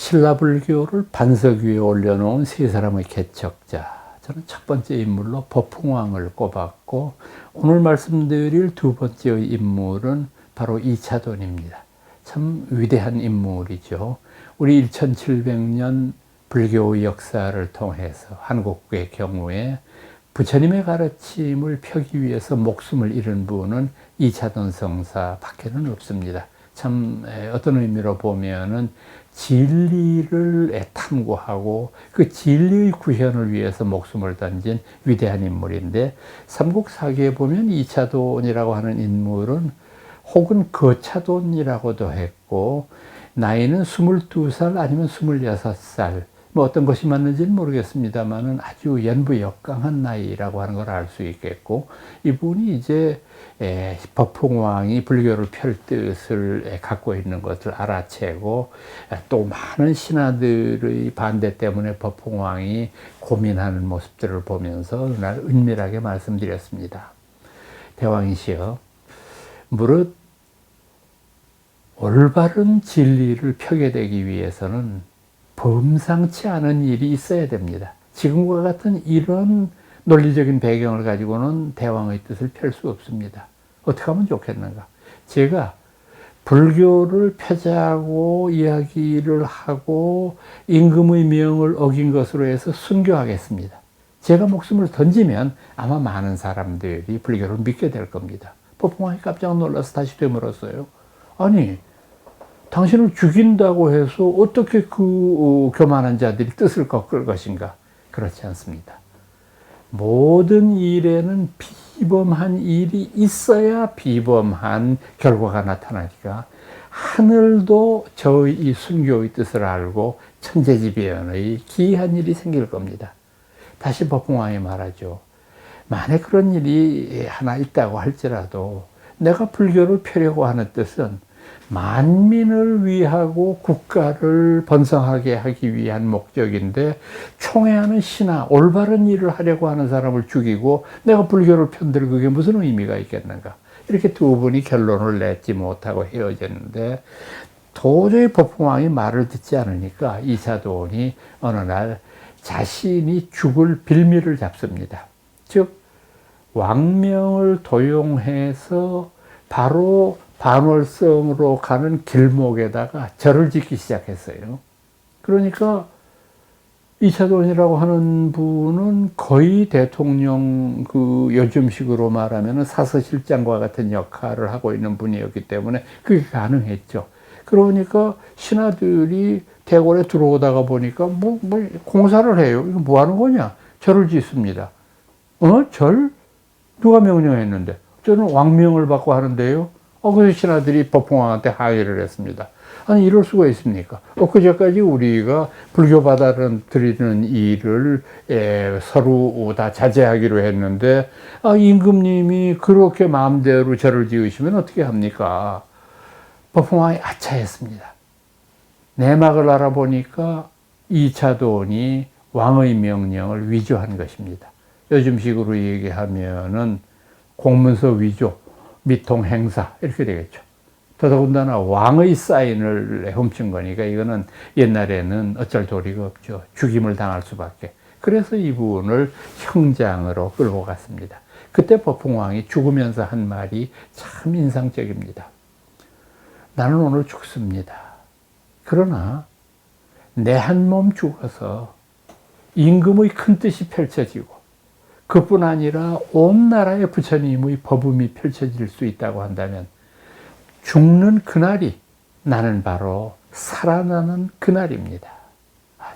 신라불교를 반석 위에 올려놓은 세 사람의 개척자. 저는 첫 번째 인물로 법흥왕을 꼽았고, 오늘 말씀드릴 두 번째 인물은 바로 이차돈입니다. 참 위대한 인물이죠. 우리 1700년 불교 역사를 통해서 한국의 경우에 부처님의 가르침을 펴기 위해서 목숨을 잃은 분은 이차돈 성사 밖에는 없습니다. 참 어떤 의미로 보면은 진리를 탐구하고 그 진리의 구현을 위해서 목숨을 던진 위대한 인물인데, 삼국사기에 보면 이차돈이라고 하는 인물은 혹은 거차돈이라고도 했고, 나이는 22살 아니면 26살, 뭐 어떤 것이 맞는지는 모르겠습니다만은 아주 연부역강한 나이라고 하는 걸 알 수 있겠고, 이분이 이제 법흥왕이 불교를 펼 뜻을 갖고 있는 것을 알아채고, 또 많은 신하들의 반대 때문에 법흥왕이 고민하는 모습들을 보면서 날 은밀하게 말씀드렸습니다. 대왕이시여, 무릇 올바른 진리를 펴게 되기 위해서는 범상치 않은 일이 있어야 됩니다. 지금과 같은 이런 논리적인 배경을 가지고는 대왕의 뜻을 펼 수 없습니다. 어떻게 하면 좋겠는가? 제가 불교를 펴자고 이야기를 하고 임금의 명을 어긴 것으로 해서 순교하겠습니다. 제가 목숨을 던지면 아마 많은 사람들이 불교를 믿게 될 겁니다. 법흥왕이 깜짝 놀라서 다시 되물었어요. 아니, 당신을 죽인다고 해서 어떻게 그 교만한 자들이 뜻을 꺾을 것인가? 그렇지 않습니다. 모든 일에는 비범한 일이 있어야 비범한 결과가 나타나니까, 하늘도 저의 이 순교의 뜻을 알고 천재지변의 기이한 일이 생길 겁니다. 다시 법흥왕이 말하죠. 만약 그런 일이 하나 있다고 할지라도 내가 불교를 펴려고 하는 뜻은 만민을 위하고 국가를 번성하게 하기 위한 목적인데, 총애하는 신하, 올바른 일을 하려고 하는 사람을 죽이고 내가 불교를 편들 그게 무슨 의미가 있겠는가? 이렇게 두 분이 결론을 냈지 못하고 헤어졌는데, 도저히 법흥왕이 말을 듣지 않으니까 이차돈이 어느 날 자신이 죽을 빌미를 잡습니다. 즉 왕명을 도용해서 바로 반월성으로 가는 길목에다가 절을 짓기 시작했어요. 그러니까 이차돈이라고 하는 분은 거의 대통령 요즘식으로 말하면 사서실장과 같은 역할을 하고 있는 분이었기 때문에 그게 가능했죠. 그러니까 신하들이 대궐에 들어오다가 보니까 뭐 공사를 해요. 이거 뭐 하는 거냐? 절을 짓습니다. 절? 누가 명령했는데? 저는 왕명을 받고 하는데요. 그래서 신하들이 법흥왕한테 항의를 했습니다. 아니, 이럴 수가 있습니까? 그제까지 우리가 불교 받아들이는 일을 서로 다 자제하기로 했는데, 임금님이 그렇게 마음대로 절을 지으시면 어떻게 합니까? 법흥왕이 아차했습니다. 내막을 알아보니까 이차돈이 왕의 명령을 위조한 것입니다. 요즘식으로 얘기하면은 공문서 위조, 미통 행사 이렇게 되겠죠. 더더군다나 왕의 사인을 훔친 거니까 이거는 옛날에는 어쩔 도리가 없죠. 죽임을 당할 수밖에. 그래서 이분을 형장으로 끌고 갔습니다. 그때 법흥왕이 죽으면서 한 말이 참 인상적입니다. 나는 오늘 죽습니다. 그러나 내 한 몸 죽어서 임금의 큰 뜻이 펼쳐지고, 그뿐 아니라 온 나라의 부처님의 법음이 펼쳐질 수 있다고 한다면, 죽는 그날이 나는 바로 살아나는 그날입니다.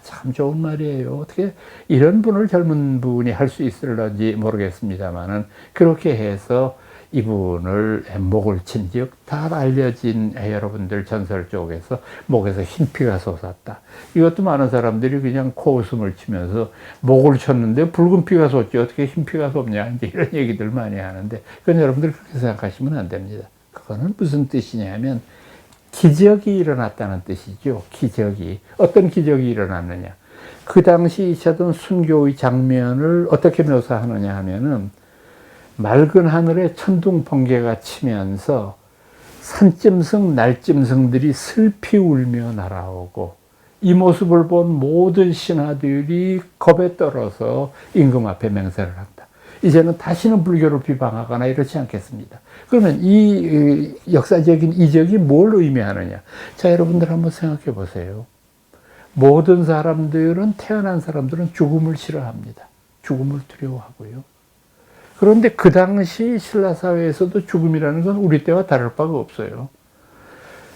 참 좋은 말이에요. 어떻게 이런 분을 젊은 분이 할 수 있을런지 모르겠습니다만은, 그렇게 해서 이분을 목을 친, 즉 다 알려진 여러분들 전설 쪽에서 목에서 흰피가 솟았다. 이것도 많은 사람들이 그냥 코웃음을 치면서 목을 쳤는데 붉은 피가 솟지 어떻게 흰피가 솟냐, 이제 이런 얘기들 많이 하는데, 그건 여러분들 그렇게 생각하시면 안 됩니다. 그거는 무슨 뜻이냐면 기적이 일어났다는 뜻이죠. 기적이. 어떤 기적이 일어났느냐? 그 당시 이차돈 순교의 장면을 어떻게 묘사하느냐 하면은, 맑은 하늘에 천둥 번개가 치면서 산짐승, 날짐승들이 슬피 울며 날아오고, 이 모습을 본 모든 신하들이 겁에 떨어서 임금 앞에 맹세를 한다. 이제는 다시는 불교를 비방하거나 이렇지 않겠습니다. 그러면 이 역사적인 이적이 뭘 의미하느냐? 자, 여러분들 한번 생각해 보세요. 모든 사람들은, 태어난 사람들은 죽음을 싫어합니다. 죽음을 두려워하고요. 그런데 그 당시 신라 사회에서도 죽음이라는 건 우리 때와 다를 바가 없어요.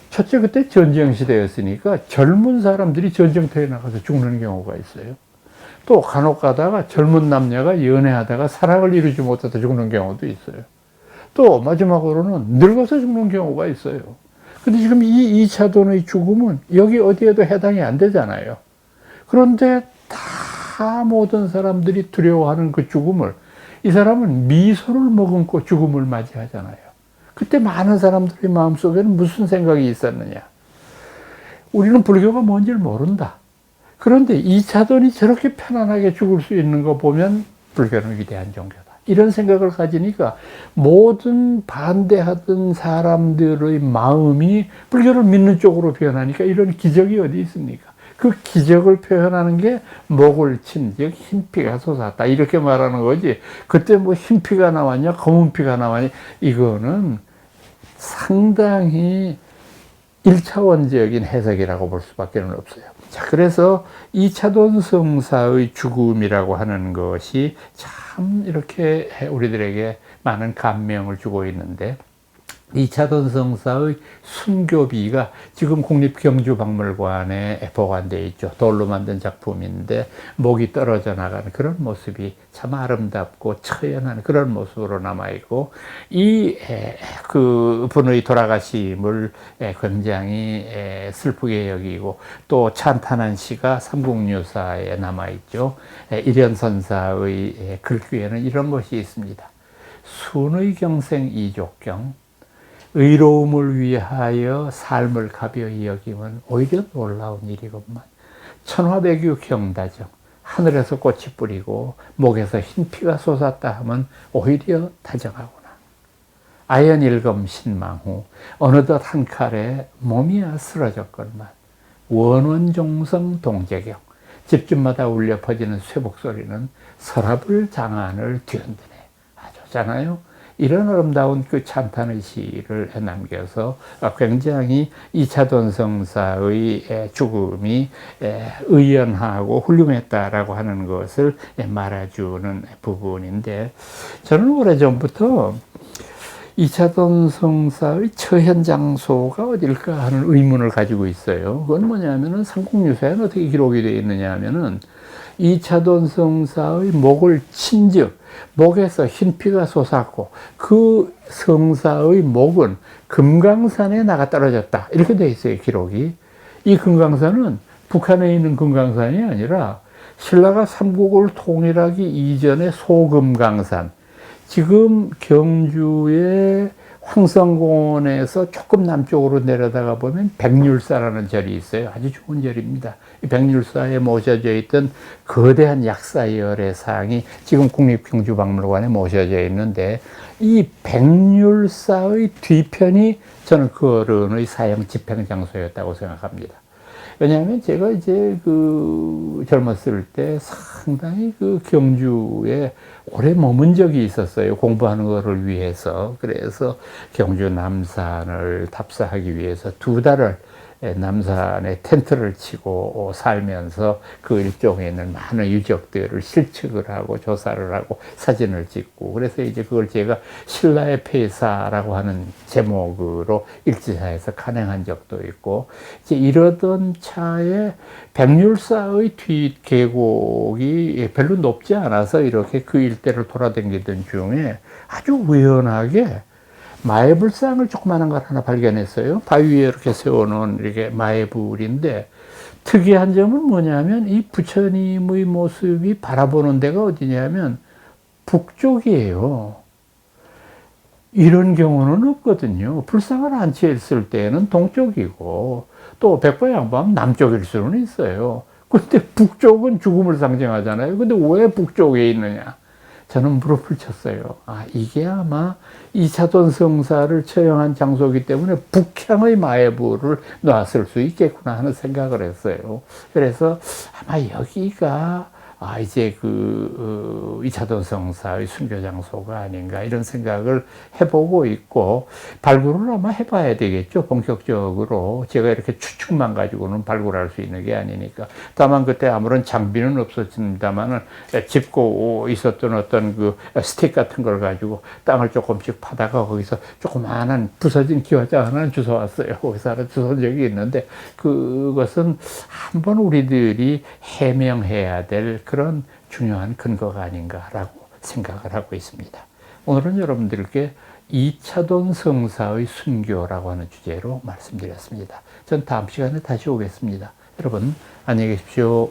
첫째, 그때 전쟁 시대였으니까 젊은 사람들이 전쟁터에 나가서 죽는 경우가 있어요. 또 간혹 가다가 젊은 남녀가 연애하다가 사랑을 이루지 못해서 죽는 경우도 있어요. 또 마지막으로는 늙어서 죽는 경우가 있어요. 근데 지금 이 2차돈의 죽음은 여기 어디에도 해당이 안 되잖아요. 그런데 다 모든 사람들이 두려워하는 그 죽음을, 이 사람은 미소를 머금고 죽음을 맞이하잖아요. 그때 많은 사람들의 마음속에는 무슨 생각이 있었느냐? 우리는 불교가 뭔지를 모른다. 그런데 2차돈이 저렇게 편안하게 죽을 수 있는 거 보면 불교는 위대한 종교다. 이런 생각을 가지니까 모든 반대하던 사람들의 마음이 불교를 믿는 쪽으로 변하니까 이런 기적이 어디 있습니까? 그 기적을 표현하는 게 목을 친, 즉 흰피가 솟았다. 이렇게 말하는 거지. 그때 뭐 흰피가 나왔냐, 검은피가 나왔냐. 이거는 상당히 1차원적인 해석이라고 볼 수밖에 없어요. 자, 그래서 2차돈 성사의 죽음이라고 하는 것이 참 이렇게 우리들에게 많은 감명을 주고 있는데, 2차돈 성사의 순교비가 지금 국립경주박물관에 보관되어 있죠. 돌로 만든 작품인데 목이 떨어져 나가는 그런 모습이 참 아름답고 처연한 그런 모습으로 남아있고, 그 분의 돌아가심을 굉장히 슬프게 여기고, 또 찬탄한 시가 삼국유사에 남아있죠. 일현선사의 글귀에는 이런 것이 있습니다. 순의 경생 이족경, 의로움을 위하여 삶을 가벼이 여기면 오히려 놀라운 일이건만, 천화백유 경다정, 하늘에서 꽃이 뿌리고 목에서 흰피가 솟았다 하면 오히려 다정하구나. 아연일검 신망후, 어느덧 한 칼에 몸이야 쓰러졌건만, 원원종성 동제경, 집집마다 울려 퍼지는 쇠복소리는 서랍을 장안을 뒤흔드네. 좋잖아요. 이런 아름다운 그 찬탄의 시를 남겨서 굉장히 2차돈 성사의 죽음이 의연하고 훌륭했다라고 하는 것을 말해주는 부분인데, 저는 오래전부터 2차돈 성사의 처현 장소가 어딜까 하는 의문을 가지고 있어요. 그건 뭐냐면은 삼국유사에 어떻게 기록이 되어 있느냐 하면은 2차돈 성사의 목을 친즉 목에서 흰피가 솟았고 그 성사의 목은 금강산에 나가 떨어졌다. 이렇게 되어 있어요, 기록이. 이 금강산은 북한에 있는 금강산이 아니라 신라가 삼국을 통일하기 이전의 소금강산, 지금 경주의 황성공원에서 조금 남쪽으로 내려다가 보면 백률사라는 절이 있어요. 아주 좋은 절입니다. 이 백률사에 모셔져 있던 거대한 약사열의 상이 지금 국립경주박물관에 모셔져 있는데, 이 백률사의 뒤편이 저는 그 어른의 사형 집행장소였다고 생각합니다. 왜냐하면 제가 이제 그 젊었을 때 상당히 그 경주에 오래 머문 적이 있었어요. 공부하는 것을 위해서. 그래서 경주 남산을 답사하기 위해서 2달을 남산에 텐트를 치고 살면서 그 일종에 있는 많은 유적들을 실측을 하고 조사를 하고 사진을 찍고, 그래서 이제 그걸 제가 신라의 폐사라고 하는 제목으로 일지사에서 간행한 적도 있고, 이제 이러던 차에 백률사의 뒷계곡이 별로 높지 않아서 이렇게 그 일대를 돌아다니던 중에 아주 우연하게 마애불상을 조그마한 걸 하나 발견했어요. 바위 위에 이렇게 세워놓은 이렇게 마애불인데, 특이한 점은 뭐냐면 이 부처님의 모습이 바라보는 데가 어디냐면 북쪽이에요. 이런 경우는 없거든요. 불상을 안치했을 때는 동쪽이고, 또 백과양보하면 남쪽일 수는 있어요. 근데 북쪽은 죽음을 상징하잖아요. 근데 왜 북쪽에 있느냐? 저는 무릎을 쳤어요. 아, 이게 아마 이차돈 성사를 처형한 장소이기 때문에 북향의 마해부를 놨을 수 있겠구나 하는 생각을 했어요. 그래서 아마 여기가 이제 이차돈 성사의 순교 장소가 아닌가 이런 생각을 해보고 있고, 발굴을 아마 해봐야 되겠죠. 본격적으로. 제가 이렇게 추측만 가지고는 발굴할 수 있는 게 아니니까. 다만 그때 아무런 장비는 없었습니다만은 짚고 있었던 어떤 스틱 같은 걸 가지고 땅을 조금씩 파다가 거기서 조그마한 부서진 기와장 하나는 주워왔어요. 거기서 하나 주워온 적이 있는데, 그것은 한번 우리들이 해명해야 될 그런 중요한 근거가 아닌가라고 생각을 하고 있습니다. 오늘은 여러분들께 이차돈 성사의 순교라고 하는 주제로 말씀드렸습니다. 전 다음 시간에 다시 오겠습니다. 여러분 안녕히 계십시오.